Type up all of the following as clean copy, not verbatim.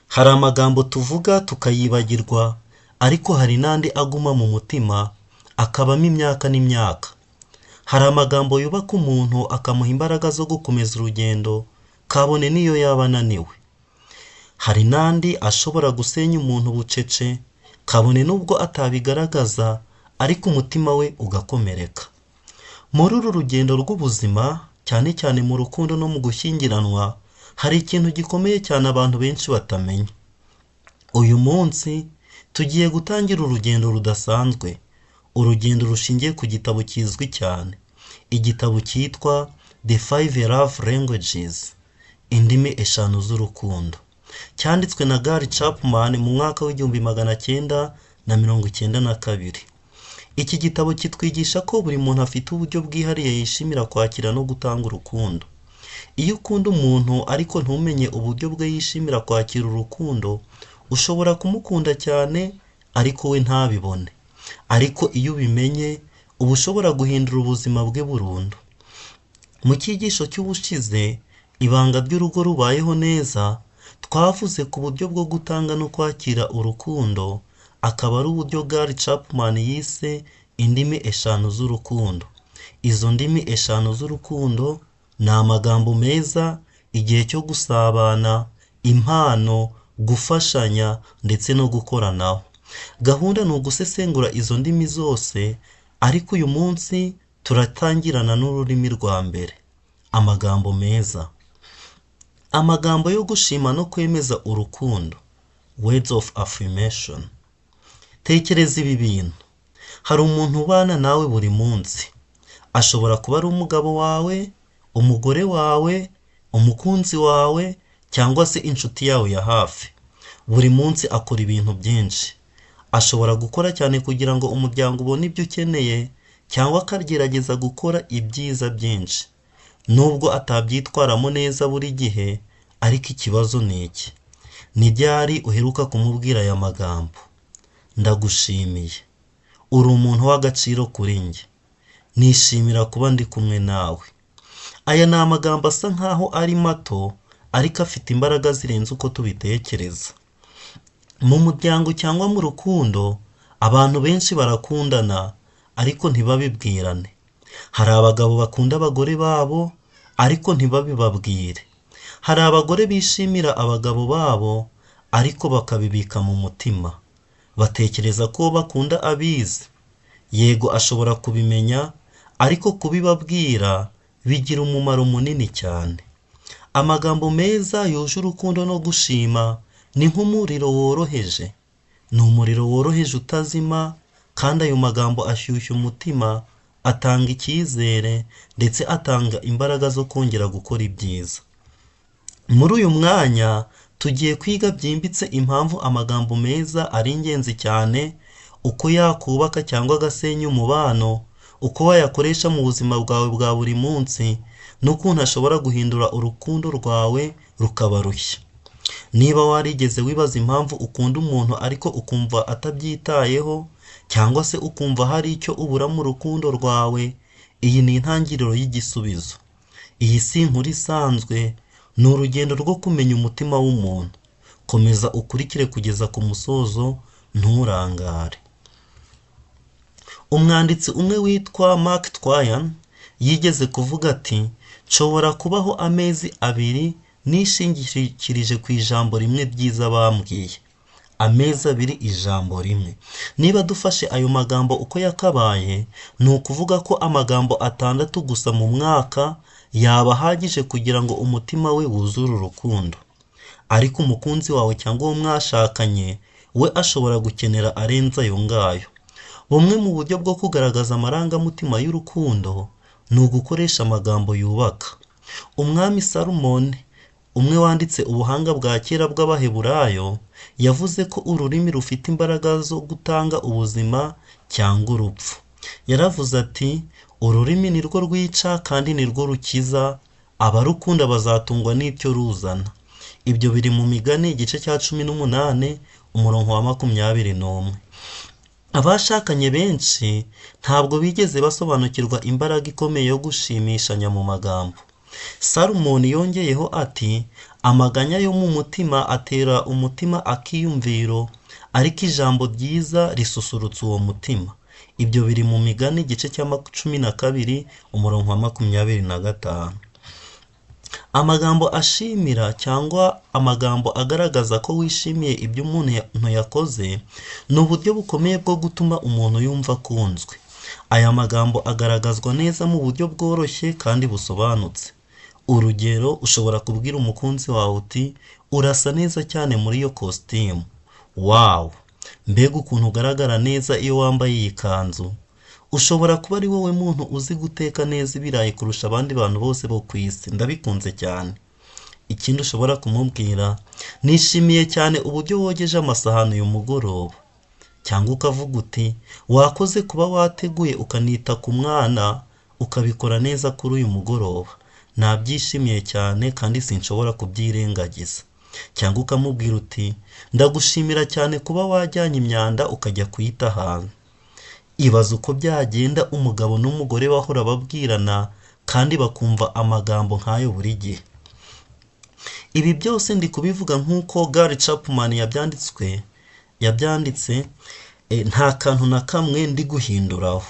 Hari amagambo tuvuga tukayibagirwa, ariko hari n'andi aguma mu mutima akabamo imyaka n'imyaka. Hari amagambo yubaka umuntu akamuha imbaraga zo gukomeza urugendo kabone n'iyo yaba ananiwe. Hari n'andi ashobora gusenya umuntu bucece kabone n'ubwo atabigaragaza, ariko umutima we ugakomereka. Muri uru rugendo rw'ubuzima, cyane cyane mu rukundo no mu gushyingiranwa, hari ikintu gikomeye cyane abantu benshi batamenya. Uyu munsi tugiye gutangira urugendo rudasanzwe, urugendo rushingiye ku gitabo kizwi cyane, igitabo cyitwa The 5 Love Languages, indimi 5 z'urukundo, cyanditswe na Gary Chapman mu mwaka w'1992. Iki gitabo kitwigisha ko buri muntu afite uburyo bwihariye yishimira kwakira no gutanga urukundo. Iyo ukunda umuntu ariko ntumenye uburyo bwe yishimira kwakira urukundo, ushobora kumukunda cyane ariko we ntabibone. Ariko iyo ubimenye, uba ushobora guhindura ubuzima bwe burundu. Mu cyigisho cy'ubushize, ibanga ry'urugo rubayeho neza, twavuze ku buryo bwo gutanga no kwakira urukundo, akaba ari uburyo Gary Chapman yise indimi 5 z'urukundo. Izo ndimi 5 z'urukundo ni amagambo meza, igihe cyo gusabana, impano, gufashanya ndetse no gukoranaho. Gahunda ni ugusesengura izo ndimi zose, ariko uyu munsi turatangirana n'ururimi rwa mbere, amagambo meza. Amagambo yo gushima no kwemeza urukundo, words of affirmation. Tekereza ibi bintu. Hari umuntu ubana nawe buri munsi. Ashobora kuba ari umugabo wawe, umugore wawe, umukunzi wawe, cyangwa se inshuti yawe ya hafi. Buri munsi akora ibintu byinshi. Ashobora gukora cyane kugira ngo umuryango ubone ibyo ukeneye, cyangwa akagerageza gukora ibyiza byinshi. Nubwo atabyitwaramo neza buri gihe, ariko ikibazo ni iki: ni ryari uheruka kumubwira aya magambo? Ndagushimiye, uri umuntu w'agaciro kuri njye, nishimira kuba ndi kumwe nawe. Aya ni amagambo asa nkaho ari mato, ariko afite imbaraga zirenze uko tubitekereza. Mu muryango cyangwa mu rukundo, abantu benshi barakundana ariko ntibabibwirane. Hari abagabo bakunda abagore babo ariko ntibabibabwire. Hari abagore bishimira abagabo babo ariko bakabibika mu mutima. Batekereza ko bakunda abizi. Yego, ashobora kubimenya, ariko kubibabwira bigira umumaro munini cyane. Amagambo meza yuje urukundo no gushima ni nk'umuriro woroheje. Ni umuriro woroheje utazima, kandi ayo magambo ashyushya umutima, atanga icyizere ndetse atanga imbaraga zo kongera gukora ibyiza. Muri uyu mwanya tugiye kwiga byimbitse impamvu amagambo meza ari ingenzi cyane, uko yakubaka cyangwa agasenya umubano, uko wayakoresha mu buzima bwawe bwa buri munsi, n'ukuntu ashobora guhindura urukundo rwawe rukaba rushya. Niba warigeze wibaza impamvu ukunda umuntu ariko ukumva atabyitayeho, cyangwa se ukumva hari icyo ubura mu rukundo rwawe, iyi ni intangiriro y'igisubizo. Iyi si inkuru isanzwe, ni urugendo rwo kumenya umutima w'umuntu. Komeza ukurikire kugeza ku musozo, nturangare. Umwanditsi umwe witwa Mark Twain yigeze kuvuga ati, nshobora kubaho amezi 2 nishingikirije ku ijambo rimwe ryiza bambwiye. Amezi 2 ijambo rimwe. Niba dufashe ayo magambo uko yakabaye, ni ukuvuga ko amagambo 6 gusa mu mwaka yaba ahagije kugira ngo umutima we wuzure urukundo. Ariko umukunzi wawe cyangwa uwo mwashakanye, we ashobora gukenera arenze ayo ngayo. Bumwe mu buryo bwo kugaragaza amarangamutima y'urukundo ni ugukoresha amagambo yubaka. Umwami Salomon, umwe wanditse ubuhanga bwa kera bw'Abaheburayo, yavuze ko ururimi rufite imbaraga zo gutanga ubuzima cyangwa urupfu. Yaravuze ati, ururimi ni rwo rwica kandi ni rwo rukiza, abarukunda bazatungwa n'ibyo ruzana. Ibyo biri mu Migani igice cya 18 umurongo wa 21. Abashakanye benshi ntabwo bigeze basobanukirwa imbaraga ikomeye yo gushimishanya mu magambo. Salomon yongeyeho ati, Amaganya yo mu mutima atera umutima akiyumviro, ariko ijambo ryiza risusurutsa uwo mutima. Ibyo biri mu Migani igice cya 12 umurongo wa 25. Amagambo ashimira cyangwa amagambo agaragaza ko wishimiye ibyo umuntu yakoze ni uburyo bukomeye bwo gutuma umuntu yumva akunzwe. Aya magambo agaragazwa neza mu buryo bworoshye kandi busobanutse. Urugero, ushobora kubwira umukunzi wawe uti urasa neza cyane muri iyo kositimu. Wow! Mbega ukuntu ugaragara neza iyo wambaye iyi kanzu. Ushobora kuba ari wowe muntu uzi guteka neza ibirayi kurusha abandi bantu bose bo ku isi. Ndabikunze cyane. Ikindi ushobora kumubwira, nishimiye cyane uburyo wogeje amasahani uyu mugoroba. Cyangwa ukavuga uti wakoze kuba wateguye ukanita ku mwana ukabikora neza kuri uyu mugoroba. Nabyishimiye cyane kandi sinshobora kubyirengagiza. Cyangwa ukamubwira uti ndagushimira cyane kuba wajyanye imyanda ukajya kuyita hanze. Ibaza uko byagenda umugabo n'umugore bahora babwirana kandi bakumva amagambo nk'ayo buri gihe. Ibi byose ndi kubivuga nk'uko Gary Chapman yabyanditse, nta kantu na kamwe ndi guhinduraho.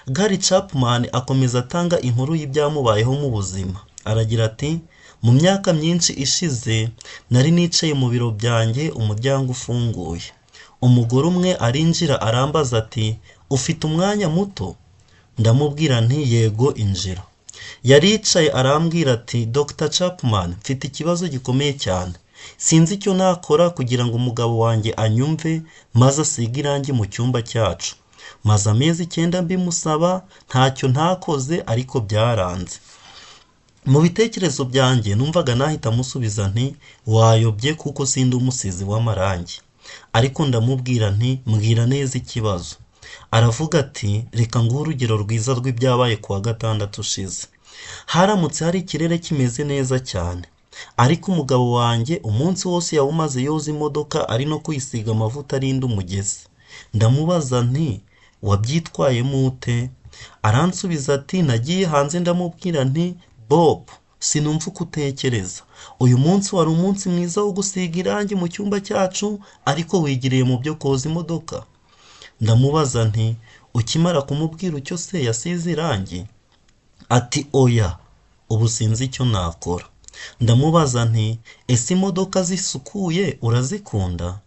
Gary Chapman akomeza atanga inkuru y'ibyamubayeho mu buzima. Aragira ati, mu myaka myinshi ishize nari nicaye mu biro byanjye umuryango ufunguye. Umugore umwe arinjira arambaza ati, ufite umwanya muto? Ndamubwira nti yego, injira. Yaricaye arambwira ati, Dr. Chapman, mfite ikibazo gikomeye cyane. Sinzi icyo nakora kugira ngo umugabo wanjye anyumve maze asige irangi mu cyumba cyacu. Maze amezi 9 mbimusaba, ntacyo ntakoze, ariko byaranze. Mu bitekerezo byanjye numvaga nahita musubiza nti wayobye kuko sindi umusizi w'amarangi. Ariko ndamubwira nti mbwira neza ikibazo. Aravuga ati, reka nguhe urugero rwiza rw'ibyabaye kuwa gatandatu ushize. Haramutse hari ikirere kimeze neza cyane, ariko umugabo wanjye umunsi wose yawumaze yoza imodoka ari no kwisiga amavuta arinda umugezi. Ndamubaza nti wabyitwayemo ute? Aransubiza ati, nagiye hanze. Ndamubwira nti Bob, sinumva uko utekereza. Uyu munsi wari umunsi mwiza wo gusiga irangi mu cyumba cyacu, ariko wigiriye mu byo koza imodoka. Ndamubaza nti ukimara kumubwira icyo se yasize irangi? Ati oya, ubu sinzi icyo nakora. Ndamubaza nti ese imodoka zisukuye urazikunda?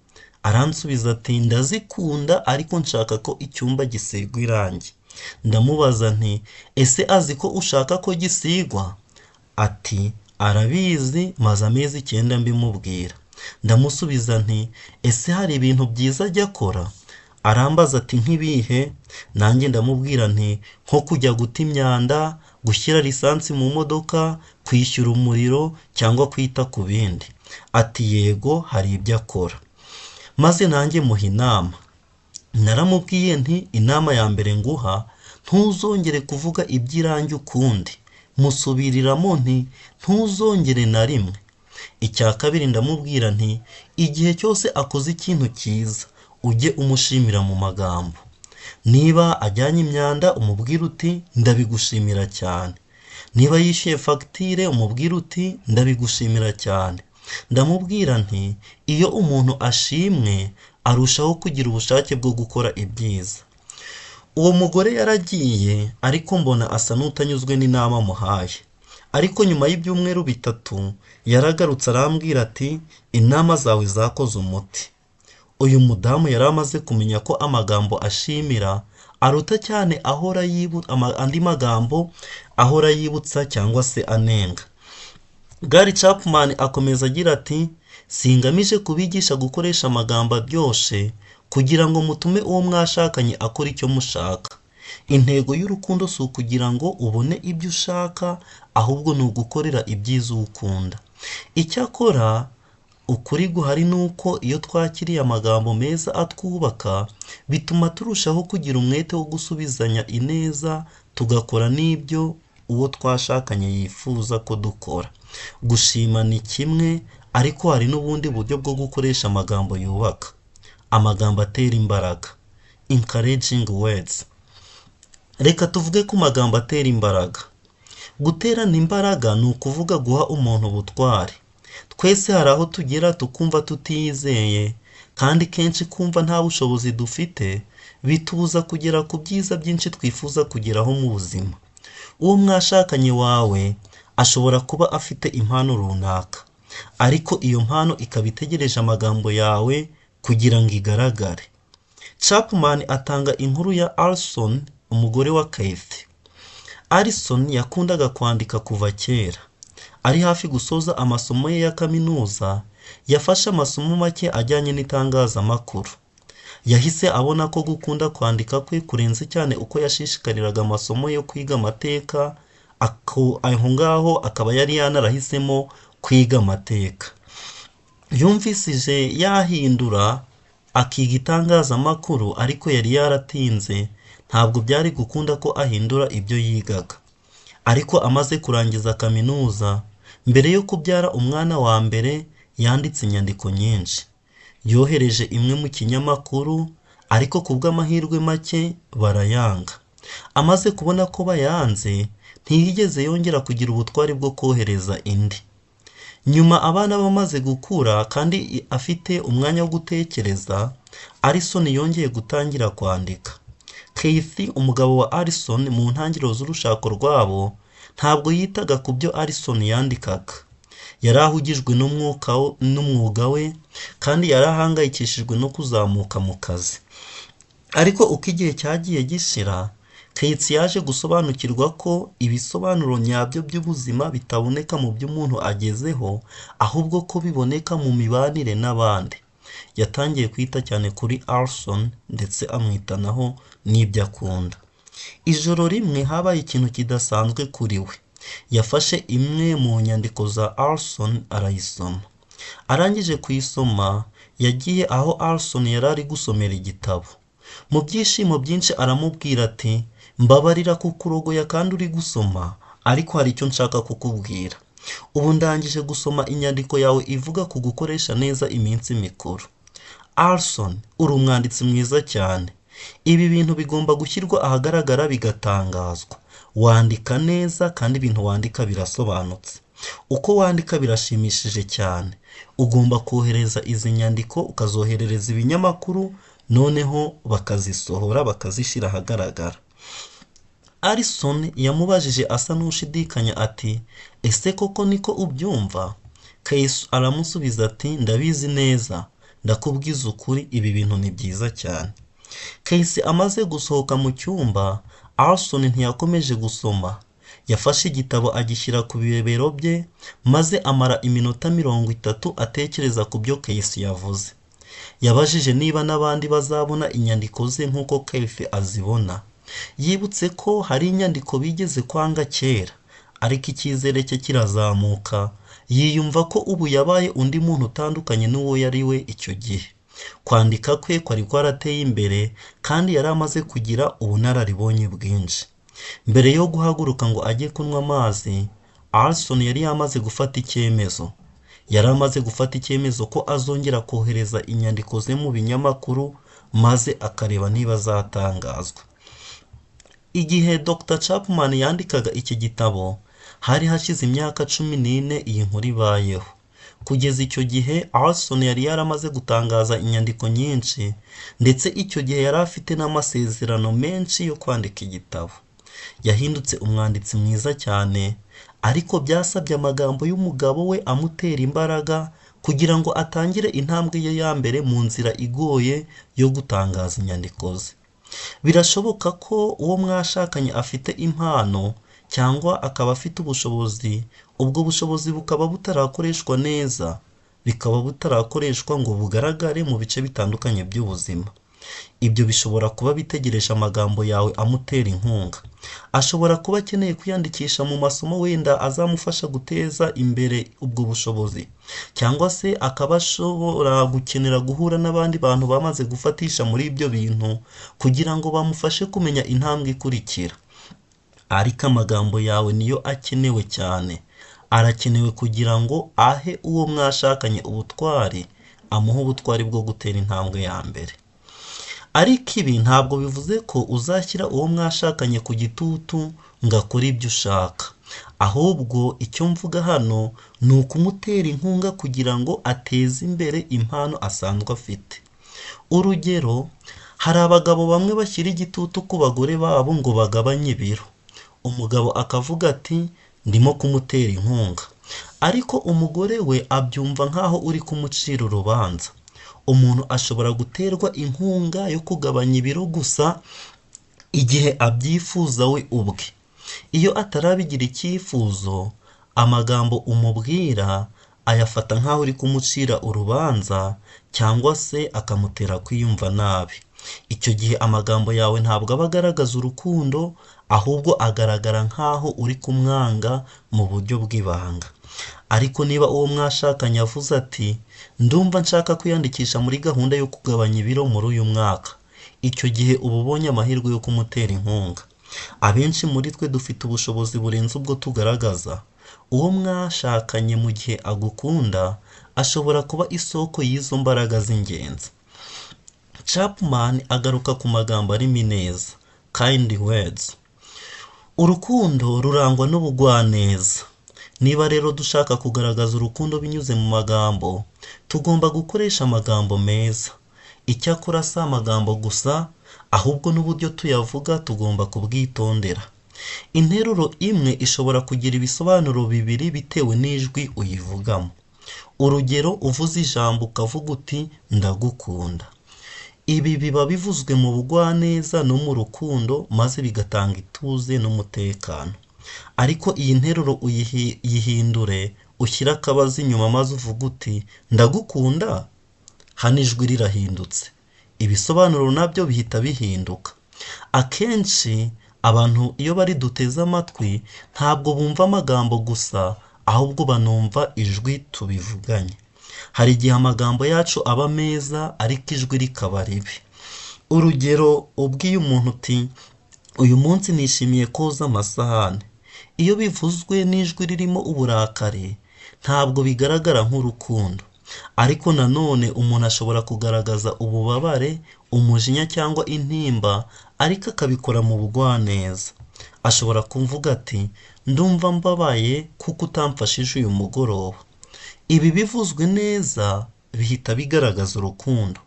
Aransubiza ati ndazikunda, ariko nshaka ko icyumba gisigwa irangi. Ndamubaza nti ese azi ko ushaka ko gisigwa? Ati arabizi, maze amezi 9 mbimubwira. Ndamusubiza nti ese hari ibintu byiza ajya akora? Arambaza ati nk'ibihe? Nanjye ndamubwira nti nko kujya guta imyanda, gushyira lisansi mu modoka, kwishyura umuriro cyangwa kwita ku bindi. Ati yego, hari ibyo akora. Maze nanjye muha inama. Naramubwiye nti inama ya mbere nguha, ntuzongere kuvuga iby'irangi ukundi. Musubiriramo nti ntuzongere na rimwe. Icya kabiri ndamubwira nti igihe cyose akoze ikintu cyiza ujye umushimira mu magambo. Niba ajyanye imyanda umubwire uti ndabigushimira cyane. Niba yishyuye fagitire umubwire uti ndabigushimira cyane. Ndamubwira nti iyo umuntu ashimwe arushaho kugira ubushake bwo gukora ibyiza. Uwo mugore yaragiye, ariko mbona asa n'utanyuzwe n'inama muhaye. Ariko nyuma y'ibyumweru 3 yaragarutse arambwira ati inama zawe zakoze umuti. Uyu mudamu yari amaze kumenya ko amagambo ashimira aruta cyane andi magambo ahora yibutsa cyangwa se anenga. Gary Chapman akomeza agira ati, singamije kubigisha gukoresha amagambo aryoshye kugira ngo mutume uwo mwashakanye akora icyo mushaka. Intego y'urukundo si ukugira ngo ubone ibyo ushaka, ahubwo ni ugukorera ibyiza ukunda. Icyakora ukuri guhari nuko iyo twakiriye amagambo meza atwubaka, bituma turushaho kugira umwete wo gusubizanya ineza, tugakora n'ibyo uwo twashakanye yifuza ko dukora. Gushima ni kimwe, ariko hari n'ubundi buryo bwo gukoresha amagambo yubaka. Amagambo atera imbaraga, encouraging words. Reka tuvuge ku magambo atera imbaraga. Guterana imbaraga ni ukuvuga guha umuntu ubutwari. Twese hari aho tugera tukumva tutiyizeye, kandi kenshi kumva nta bushobozi dufite bitubuza kugera ku byiza byinshi twifuza kugeraho mu buzima. Uwo mwashakanye wawe ashobora kuba afite impano runaka, ariko iyo mpano ikaba itegereje amagambo yawe kugira ngo igaragare. Chapman atanga inkuru ya Alison, umugore wa Keith. Alison yakundaga kwandika kuva kera. Ari hafi gusoza amasomo ye ya kaminuza, yafashe amasomo make ajyanye n'itangazamakuru. Yahise abona ko gukunda kwandika kwe kurenze cyane uko yashishikariraga amasomo yo kwiga amateka, aho ngaho akaba yari yanarahisemo kwiga amateka. Yumvisije yahindura akiga itangazamakuru, ariko yari yaratinze, ntabwo byari gukunda ko ahindura ibyo yigaga. Ariko amaze kurangiza kaminuza, mbere yo kubyara umwana wa mbere, yanditse inyandiko nyinshi. Yohereje imwe mu kinyamakuru, ariko kubw'amahirwe make barayanga. Amaze kubona ko bayanze, ntiyigeze yongera kugira ubutwari bwo kohereza indi. Nyuma abana bamaze gukura kandi afite umwanya wo gutekereza, Alison yongeye gutangira kwandika. Keith, umugabo wa Alison, mu ntangiriro z'urushako rwabo, ntabwo yitaga ku byo Alison yandikaga. Yari ahugijwe n'umwuga we, kandi yari ahangayikishijwe no kuzamuka mu kazi. Ariko uko igihe cyagiye gishira, Keith yaje gusobanukirwa ko ibisobanuro nyabyo by'ubuzima bitaboneka mu byo umuntu agezeho, ahubwo ko biboneka mu mibanire n'abandi. Yatangiye kwita cyane kuri Alison, ndetse amwitanaho n'ibyo akunda. Ijoro rimwe habaye ikintu kidasanzwe kuri we. Yafashe imwe mu nyandiko za Alison arayisoma. Arangije kuyisoma, yagiye aho Alison yari ari gusomera igitabo. Mu byishimo byinshi aramubwira ati, mbabarira kukurogoya kandi uri gusoma, ariko hari icyo nshaka kukubwira. Ubu ndangije gusoma inyandiko yawe ivuga ku gukoresha neza iminsi mikuru. Alison, uri umwanditsi mwiza cyane. Ibi bintu bigomba gushyirwa ahagaragara bigatangazwa. Wandika neza kandi ibintu wandika birasobanutse. Uko wandika birashimishije cyane. Ugomba kohereza izi nyandiko ukazoherereza ibinyamakuru, noneho bakazisohora bakazishyira ahagaragara. Alison yamubajije asa n'ushidikanya ati, ese koko niko ubyumva? Keith aramusubiza ati, ndabizi neza, ndakubwiza ukuri, ibi bintu ni byiza cyane. Keith amaze gusohoka mu cyumba, Alison ntiyakomeje gusoma. Yafashe igitabo agishyira ku bibero bye, maze amara iminota 30 atekereza ku byo Keith yavuze. Yabajije niba n'abandi bazabona inyandiko ze nk'uko Keith azibona. Yibutse ko hari inyandiko bigeze kwanga kera, ariko icyizere cye kirazamuka. Yiyumva ko ubu yabaye undi muntu utandukanye n'uwo yari we icyo gihe. Kwandika kwe kwari kwarateye imbere, kandi yari amaze kugira ubunararibonye bwinshi. Mbere yo guhaguruka ngo ajye kunywa amazi, Alison yari yamaze gufata icyemezo. Yari amaze gufata icyemezo ko azongera kohereza inyandiko ze mu binyamakuru, maze akareba niba zatangazwa. Igihe Dr. Chapman yandikaga iki gitabo, hari hashize imyaka 14 iyi nkuru ibayeho. Kugeza icyo gihe, Alison yari yaramaze gutangaza inyandiko nyinshi, ndetse icyo gihe yari afite n'amasezerano menshi yo kwandika igitabo. Yahindutse umwanditsi mwiza cyane, ariko byasabye amagambo y'umugabo we amutera imbaraga kugira ngo atangire intambwe ye ya mbere mu nzira igoye yo gutangaza inyandiko ze. Birashoboka ko uwo mwashakanye afite impano, cyangwa akaba afite ubushobozi, ubwo bushobozi bukaba butarakoreshwa neza, bikaba butarakoreshwa ngo bugaragare mu bice bitandukanye by'ubuzima. Ibyo bishobora kuba bitegereje amagambo yawe amutera inkunga. Ashobora kuba akeneye kwiyandikisha mu masomo wenda azamufasha guteza imbere ubwo bushobozi, cyangwa se akaba ashobora gukenera guhura n'abandi bantu bamaze gufatisha muri ibyo bintu kugira ngo bamufashe kumenya intambwe ikurikira. Ariko amagambo yawe niyo akenewe cyane. Arakenewe kugira ngo ahe uwo mwashakanye ubutwari, amuhe ubutwari bwo gutera intambwe ya mbere. Ariko ibi ntabwo bivuze ko uzashyira uwo mwashakanye ku gitutu ngo akore ibyo ushaka. ahubwo icyo mvuga hano ni ukumutera inkunga kugira ngo ateze imbere impano asanzwe afite. Urugero, hari abagabo bamwe bashyira igitutu ku bagore babo ngo bagabanye ibiro. Umugabo akavuga ati ndimo kumutera inkunga, ariko umugore we abyumva nk'aho uri kumucira urubanza. Umuntu ashobora guterwa inkunga yo kugabanya ibiro gusa igihe abyifuza we ubwe. Iyo atarabigira icyifuzo, amagambo umubwira ayafata nk'aho uri kumucira urubanza cyangwa se akamutera kwiyumva nabi. Icyo gihe amagambo yawe ntabwo aba agaragaza urukundo, ahubwo agaragara nk'aho uri kumwanga mu buryo bw'ibanga. Ariko niba uwo mwashakanye avuze ati ndumva nshaka kwiyandikisha muri gahunda yo kugabanya ibiro muri uyu mwaka, icyo gihe uba ubonye amahirwe yo kumutera inkunga. Abenshi muri twe dufite ubushobozi burenze ubwo tugaragaza. Uwo mwashakanye mu gihe agukunda ashobora kuba isoko y'izo mbaraga z'ingenzi. Chapman agaruka ku magambo arimo ineza, kind words. Urukundo rurangwa n'ubugwaneza. Niba rero dushaka kugaragaza urukundo binyuze mu magambo, tugomba gukoresha amagambo meza. Icyakora si amagambo gusa, ahubwo n'uburyo tuyavuga tugomba kubwitondera. Interuro imwe ishobora kugira ibisobanuro bibiri bitewe n'ijwi uyivugamo. Urugero, uvuze ijambo ukavuga uti ndagukunda. Ibi biba bivuzwe mu bugwaneza no mu rukundo, maze bigatanga ituze n'umutekano. Ariko iyi nteruro uyihindure, ushyire akabazo inyuma maze uvuga uti ndagukunda, hano ijwi rirahindutse. Ibisobanuro nabyo bihita bihinduka. Akenshi abantu iyo bari duteze amatwi ntabwo bumva amagambo gusa, ahubwo banumva ijwi tubivuganye. Hari igihe amagambo yacu aba meza ariko ijwi rikaba ribi. Urugero, ubwiye umuntu uti uyu munsi nishimiye koza amasahani. Iyo bivuzwe n'ijwi ririmo uburakari ntabwo bigaragara nk'urukundo. Ariko nanone umuntu ashobora kugaragaza ububabare, umujinya cyangwa intimba, ariko akabikora mu bugwaneza. Ashobora kuvuga ati ndumva mbabaye kuko utamfashije uyu mugoroba. Ibi bivuzwe neza bihita bigaragaza urukundo,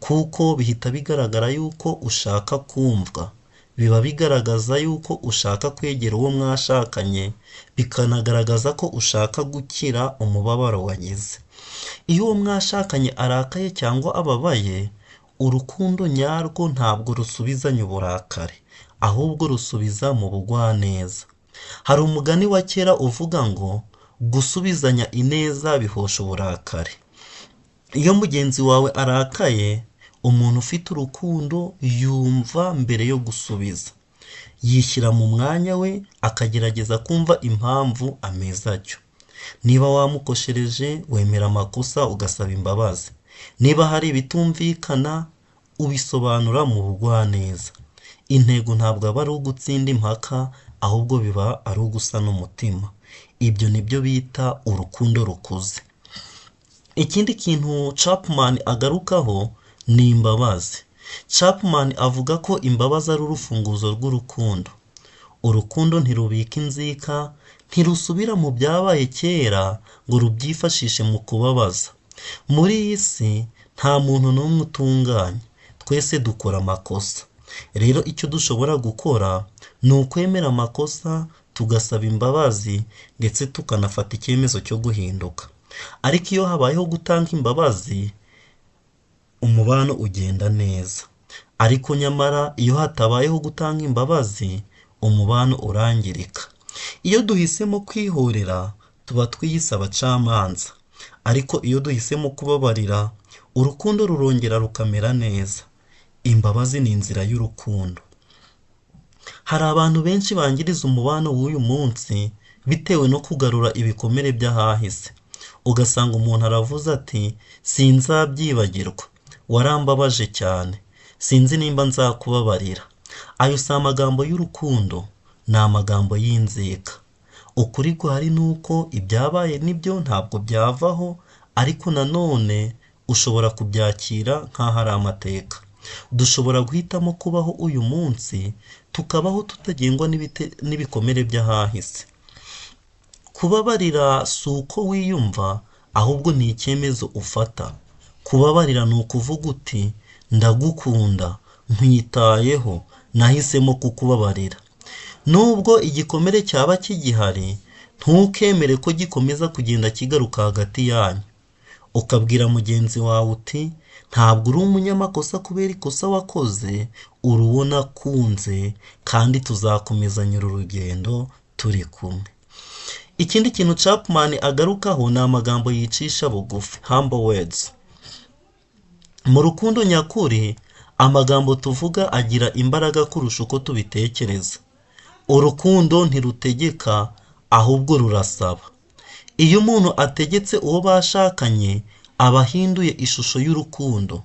kuko bihita bigaragara yuko ushaka kumvwa. Biba bigaragaza yuko ushaka kwegera uwo mwashakanye, bikanagaragaza ko ushaka gukira umubabaro wagize. Iyo uwo mwashakanye arakaye cyangwa ababaye, urukundo nyarwo ntabwo rusubizanya uburakari, ahubwo rusubiza mu bugwaneza. Hari umugani wa kera uvuga ngo gusubizanya ineza bihosha uburakari. Iyo mugenzi wawe arakaye, umuntu ufite urukundo yumva mbere yo gusubiza. Yishyira mu mwanya we akagerageza kumva impamvu ameze atyo. Niba wamukoshereje, wemera amakosa ugasaba imbabazi. Niba hari ibitumvikana, ubisobanura mu bugwaneza. Intego ntabwo aba ari ugutsinda impaka, ahubwo biba ari ugusa n'umutima. Ibyo nibyo bita urukundo rukuze. Ikindi kintu Chapman agarukaho ni imbabazi. Chapman avuga ko imbabazi ari urufunguzo rw'urukundo. Urukundo ntirubika inzika, ntirusubira mu byabaye kera ngo rubyifashishe mu kubabaza. Muri iyi si nta muntu n'umwe utunganye, twese dukora amakosa. Rero icyo dushobora gukora ni ukwemera amakosa, tugasaba imbabazi, ndetse tukanafata icyemezo cyo guhinduka. Ariko iyo habayeho gutanga imbabazi, umubano ugenda neza. Ariko nyamara iyo hatabayeho gutanga imbabazi, umubano urangirika. Iyo duhisemo kwihorera, tuba twiyise abacamanza. Ariko iyo duhisemo kubabarira, urukundo rurongera rukamera neza. Imbabazi ni inzira y'urukundo. Hari abantu benshi bangiriza umubano w'uyu munsi bitewe no kugarura ibikomere by'ahahise. Ugasanga umuntu aravuze ati sinzabyibagirwa, warambabaje cyane, sinzi nimba nzakubabarira. Ayo si amagambo y'urukundo, ni amagambo y'inzika. Ukuri guhari ni uko ibyabaye nibyo ntabwo byavaho, ariko nanone ushobora kubyakira nk'aho ari amateka. Dushobora guhitamo kubaho uyu munsi, tukabaho tutagengwa n'ibikomere by'ahahise. Kubabarira si uko wiyumva, ahubwo ni icyemezo ufata. Kubabarira ni ukuvuga uti ndagukunda, nkwitayeho, nahisemo kukubabarira. Nubwo igikomere cyaba kigihari, ntukemere ko gikomeza kugenda kigaruka hagati yanyu. Ukabwira mugenzi wawe uti ntabwo uri umunyamakosa kubera ikosa wakoze, uri uwo nakunze kandi tuzakomezanya uru rugendo turi kumwe. Ikindi kintu Chapman agarukaho ni amagambo yicisha bugufi, humble words. Mu rukundo nyakuri, amagambo tuvuga agira imbaraga kurusha uko tubitekereza. Urukundo ntirutegeka, ahubwo rurasaba. Iyo umuntu ategetse uwo bashakanye, aba ahinduye ishusho y'urukundo.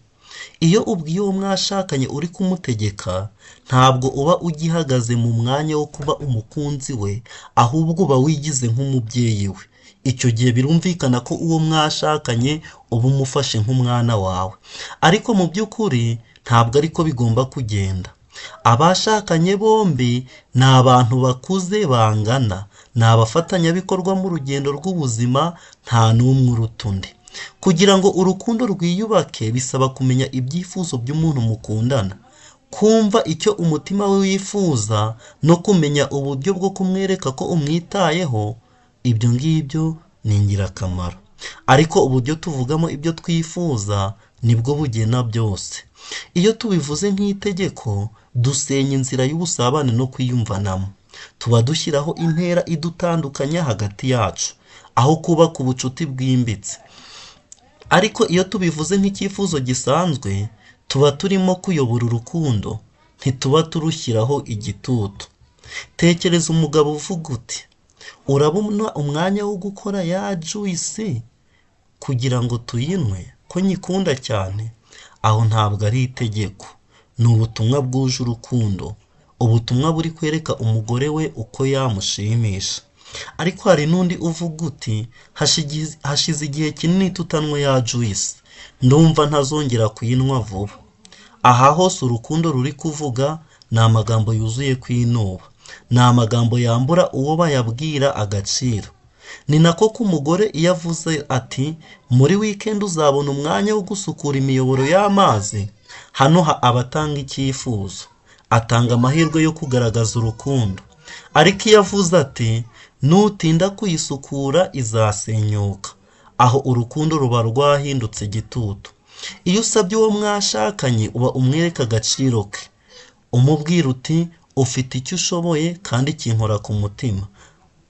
Iyo ubwiye uwo mwashakanye uri kumutegeka, ntabwo uba ugihagaze mu mwanya wo kuba umukunzi we, ahubwo uba wigize nk'umubyeyi we. Icyo gihe birumvikana ko uwo mwashakanye uba umufashe nk'umwana wawe. Ariko mu by'ukuri ntabwo ariko bigomba kugenda. Abashakanye bombi ni abantu bakuze bangana, ni abafatanyabikorwa mu rugendo rw'ubuzima, nta n'umwe uruta undi. Kugira ngo urukundo rwiyubake bisaba kumenya ibyifuzo by'umuntu mukundana, kumva icyo umutima we wifuza no kumenya uburyo bwo kumwereka ko umwitayeho. Ibyo ngibyo ni ingirakamaro. Ariko uburyo tuvugamo ibyo twifuza nibwo bugena byose. Iyo tubivuze nk'itegeko, dusenya inzira y'ubusabane no kwiyumvanamo. Tuba dushyiraho intera idutandukanya hagati yacu, aho kubaka ubucuti bwimbitse. Ariko iyo tubivuze nk'icyifuzo gisanzwe, tuba turimo kuyobora urukundo, ntituba turushyiraho igitutu. Tekereza umugabo uvuga uti urabona umwanya wo gukora ya juice kugira ngo tuyinywe ko nyikunda cyane. Aho ntabwo ari itegeko, ni ubutumwa bwuje urukundo, ubutumwa buri kwereka umugore we uko yamushimisha. Ariko hari n'undi uvuga uti hashize igihe kinini tutanywa ya juice, ndumva ntazongera kuyinywa vuba. Aha hose urukundo ruri kuvuga ni amagambo yuzuye kwinuba, ni amagambo yambura uwo bayabwira agaciro. Ni nako k'umugore iyo avuze ati muri weekend uzabona umwanya wo gusukura imiyoboro y'amazi, hano abatanga icyifuzo, atanga amahirwe yo kugaragaza urukundo. Ariko iyo avuze ati nutinda kuyisukura izasenyuka, aho urukundo ruba rwahindutse igitutu. Iyo usabye uwo mwashakanye uba umwereka agaciro ke, umubwira uti ufite icyo ushoboye kandi kinkora ku mutima.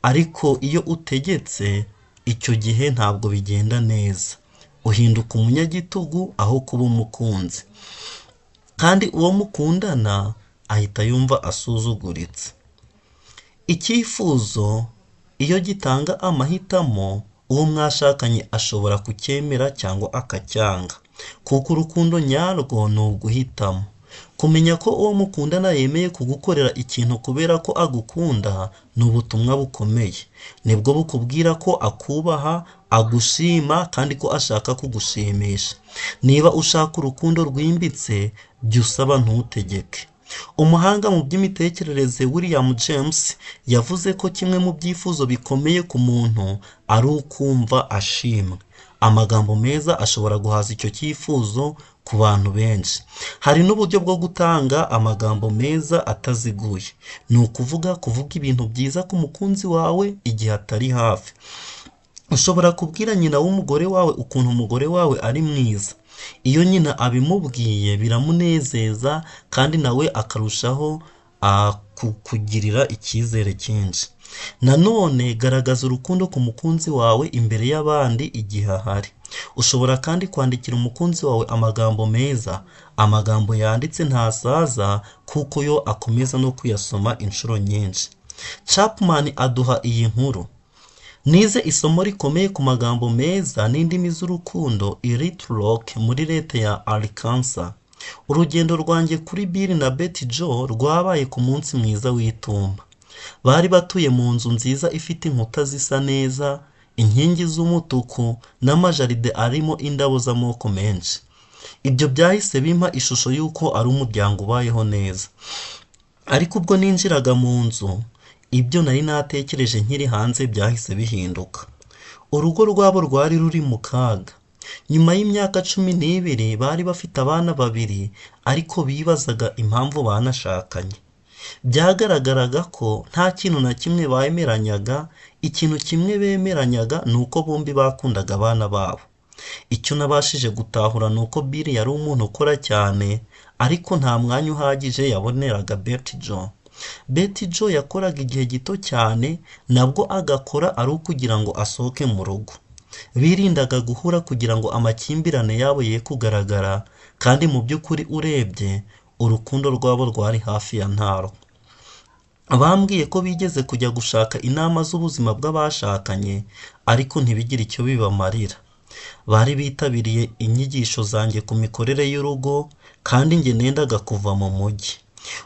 Ariko iyo utegetse, icyo gihe ntabwo bigenda neza, uhinduka umunyagitugu aho kuba umukunzi, kandi uwo mukundana ahita yumva asuzuguritse. Icyifuzo iyo gitanga amahitamo, uwo mwashakanye ashobora kucyemera cyangwa akacyanga, kuko urukundo nyarwo ni uguhitamo. Kumenya ko uwo mukundana yemeye kugukorera ikintu kubera ko agukunda ni ubutumwa bukomeye. Nibwo bukubwira ko akubaha, agushima kandi ko ashaka kugushimisha. Niba ushaka urukundo rwimbitse, jya usaba ntutegeke. Umuhanga mu by'imitekerereze William James yavuze ko kimwe mu byifuzo bikomeye ku muntu ari ukumva ashimwe. Amagambo meza ashobora guhaza icyo cyifuzo ku bantu benshi. Hari n'uburyo bwo gutanga amagambo meza ataziguye. Ni ukuvuga ibintu byiza ku mukunzi wawe igihe atari hafi. Ushobora kubwira nyina w'umugore wawe ukuntu umugore wawe ari mwiza. Iyo nyina abimubwiye biramunezeza kandi nawe akarushaho kugirira icyizere cyinshi. Nanone garagaza urukundo ku mukunzi wawe imbere y'abandi igihe ahari. Ushobora kandi kwandikira umukunzi wawe amagambo meza. Amagambo yanditse ntasaza kuko yo akomeza no kuyasoma inshuro nyinshi. Chapman aduha iyi nkuru. Nize isomo rikomeye ku magambo meza n'indimi z'urukundo i Little Rock muri leta ya Arkansas. Urugendo rwanjye kuri Bill na Betty Joe rwabaye ku munsi mwiza w'itumba. Bari batuye mu nzu nziza ifite inkuta zisa neza, inkingi z'umutuku n'amajaride arimo indabo z'amoko menshi. Ibyo byahise bimpa ishusho y'uko ari umuryango ubayeho neza. Ariko ubwo ninjiraga mu nzu, ibyo nari natekereje nkiri hanze byahise bihinduka. Urugo rwabo rwari ruri mu kaga. Nyuma y'imyaka 12 bari bafite abana 2 ariko bibazaga impamvu banashakanye. Byagaragaraga ko nta kintu na kimwe bemeranyaga, ikintu kimwe bemeranyaga ni uko bombi bakundaga abana babo. Icyo nabashije gutahura ni uko Bill yari umuntu ukora cyane ariko nta mwanya uhagije yaboneraga Betty Jo. Betty Jo yakoraga igihe gito cyane, nabwo agakora ari ukugira ngo asohoke mu rugo. Birindaga guhura kugira ngo amakimbirane yabo ye kugaragara, kandi mu by'ukuri urebye urukundo rwabo rwari hafi ya ntaro. Bambwiye ko bigeze kujya gushaka inama z'ubuzima bw'abashakanye ariko ntibigire icyo bibamarira. Bari bitabiriye inyigisho zanjye ku mikorere y'urugo kandi njye nendaga kuva mu mujyi.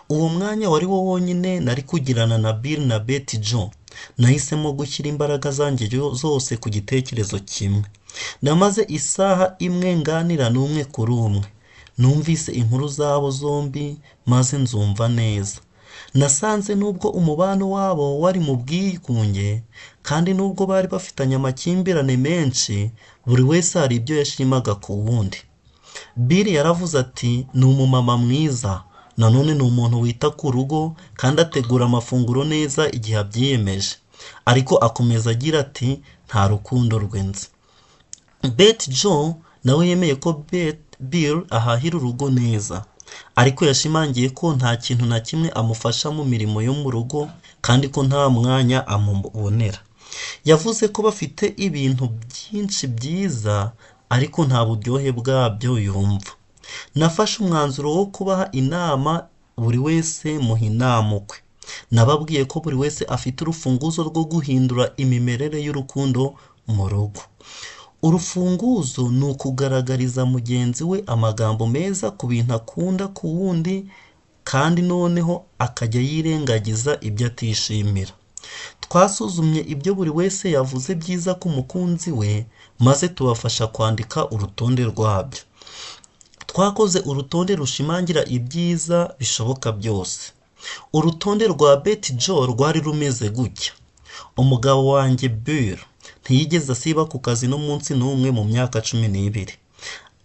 Uwo mwanya wari wo wonyine nari kugirana na Bill na Betty Jo. Nahisemo gushyira imbaraga zanjye zose ku gitekerezo kimwe. Namaze isaha imwe nganira n'umwe kuri umwe. Numvise inkuru zabo zombi maze nzumva neza. Nasanze nubwo umubano wabo wari mu bwigunge kandi nubwo bari bafitanye amakimbirane menshi, buri wese hari ibyo yashimaga ku wundi. Bill yaravuze ati ni umumama mwiza, nanone ni umuntu wita ku rugo kandi ategura amafunguro neza igihe abyiyemeje. Ariko akomeza agira ati nta rukundo rwe nzi. Betty Jo nawe yemeye ko Bill ahahira urugo neza, ariko yashimangiye ko nta kintu na kimwe amufasha mu mirimo yo mu rugo kandi ko nta mwanya amubonera. Yavuze ko bafite ibintu byinshi byiza ariko nta buryohe bwabyo yumva. Nafashe umwanzuro wo kubaha inama, buri wese muha inama ukwe. Nababwiye ko buri wese afite urufunguzo rwo guhindura imimerere y'urukundo mu rugo. Urufunguzo ni ukugaragariza mugenzi we amagambo meza ku bintu akunda ku wundi kandi noneho akajya yirengagiza ibyo atishimira. Twasuzumye ibyo buri wese yavuze byiza ku mukunzi we maze tubafasha kwandika urutonde rwabyo. Twakoze urutonde rushimangira ibyiza bishoboka byose. Urutonde rwa Betty Jo rwari rumeze gutya: umugabo wanjye Bill ntiyigeze asiba ku kazi n'umunsi n'umwe mu myaka 12.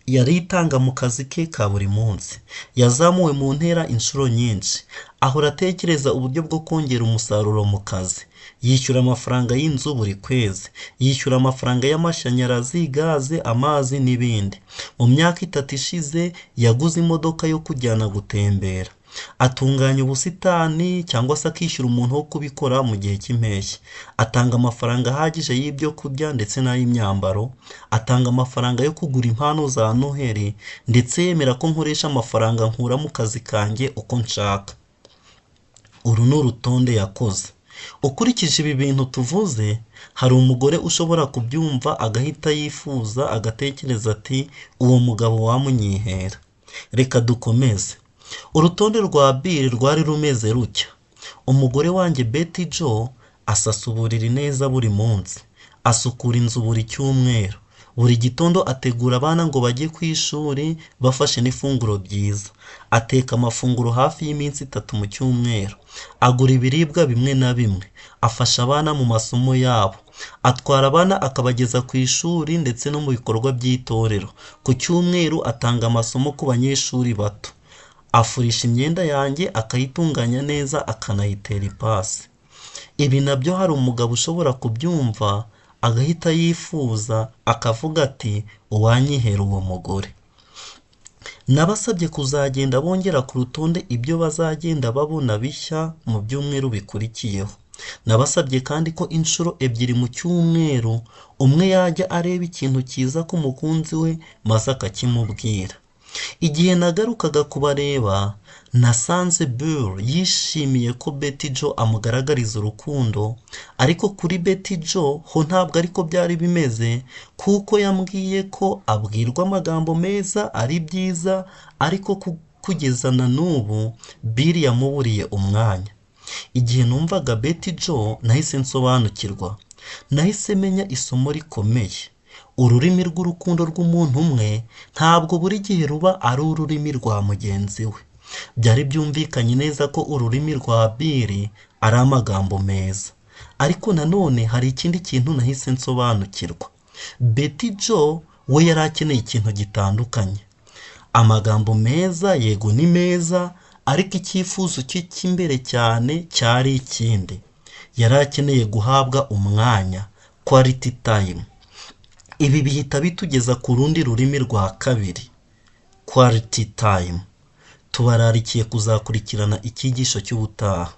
Yaritanga mu kazi ke ka buri munsi. Yazamuwe mu ntera inshuro nyinshi. Ahora atekereza uburyo bwo kongera umusaruro mu kazi. Yishyura amafaranga y'inzu buri kwezi. Yishyura amafaranga y'amashanyarazi, gaze, amazi n'ibindi. Mu myaka 3 ishize yaguze imodoka yo kujyana gutembera. Atunganya ubusitani cyangwa se akishyura umuntu wo kubikora mu gihe cy'impeshyi. Atanga amafaranga ahagije y'ibyo kurya ndetse n'ay'imyambaro. Atanga amafaranga yo kugura impano za Noheli ndetse yemera ko nkoresha amafaranga nkura mu kazi kanjye uko nshaka. Uru ni urutonde yakoze. Ukurikije ibi bintu tuvuze, hari umugore ushobora kubyumva agahita yifuza agatekereza ati uwo mugabo wamunyihera. Reka dukomeze. Urutonde rwa Bill rwari rumeze rutya: umugore wanjye Betty Jo asasa uburiri neza buri munsi. Asukura inzu buri cyumweru. Buri gitondo ategura abana ngo bajye ku ishuri bafashe n'ifunguro ryiza. Ateka amafunguro hafi y'iminsi 3 mu cyumweru. Agura ibiribwa bimwe na bimwe. Afasha abana mu masomo yabo. Atwara abana akabageza ku ishuri ndetse no mu bikorwa by'itorero. Ku cyumweru atanga amasomo ku banyeshuri bato. Afurisha imyenda yanjye akayitunganya neza akanayitera ipasi. Ibi nabyo hari umugabo ushobora kubyumva agahita yifuza akavuga ati uwanyihera uwo mugore. Nabasabye kuzagenda bongera ku rutonde ibyo bazagenda babona bishya mu byumweru bikurikiyeho. Nabasabye kandi ko inshuro 2 mu cyumweru umwe yajya areba ikintu cyiza ku mukunzi we maze akakimubwira. Igihe nagarukaga kubareba, nasanze Bill yishimiye ko Betty Jo amugaragariza urukundo, ariko kuri Betty Jo ho ntabwo ariko byari bimeze, kuko yambwiye ko abwirwa amagambo meza ari byiza, ariko kugeza na n'ubu Bill yamuburiye umwanya. Igihe numvaga Betty Jo nahise nsobanukirwa. Nahise menya isomo rikomeye. Ururimi rw'urukundo rw'umuntu umwe ntabwo buri gihe ruba ari ururimi rwa mugenzi we. Byari byumvikanye neza ko ururimi rwa Bill ari amagambo meza. Ariko nanone hari ikindi kintu nahise nsobanukirwa. Betty Joe we yari akeneye ikintu gitandukanye. Amagambo meza yego ni meza, ariko icyifuzo cye cy'imbere cyane cyari ikindi. Yari akeneye guhabwa umwanya, quality time. Ibi bihita bitugeza ku rundi rurimi rwa kabiri, quality time. Tubararikiye kuzakurikirana icyigisho cy'ubutaha.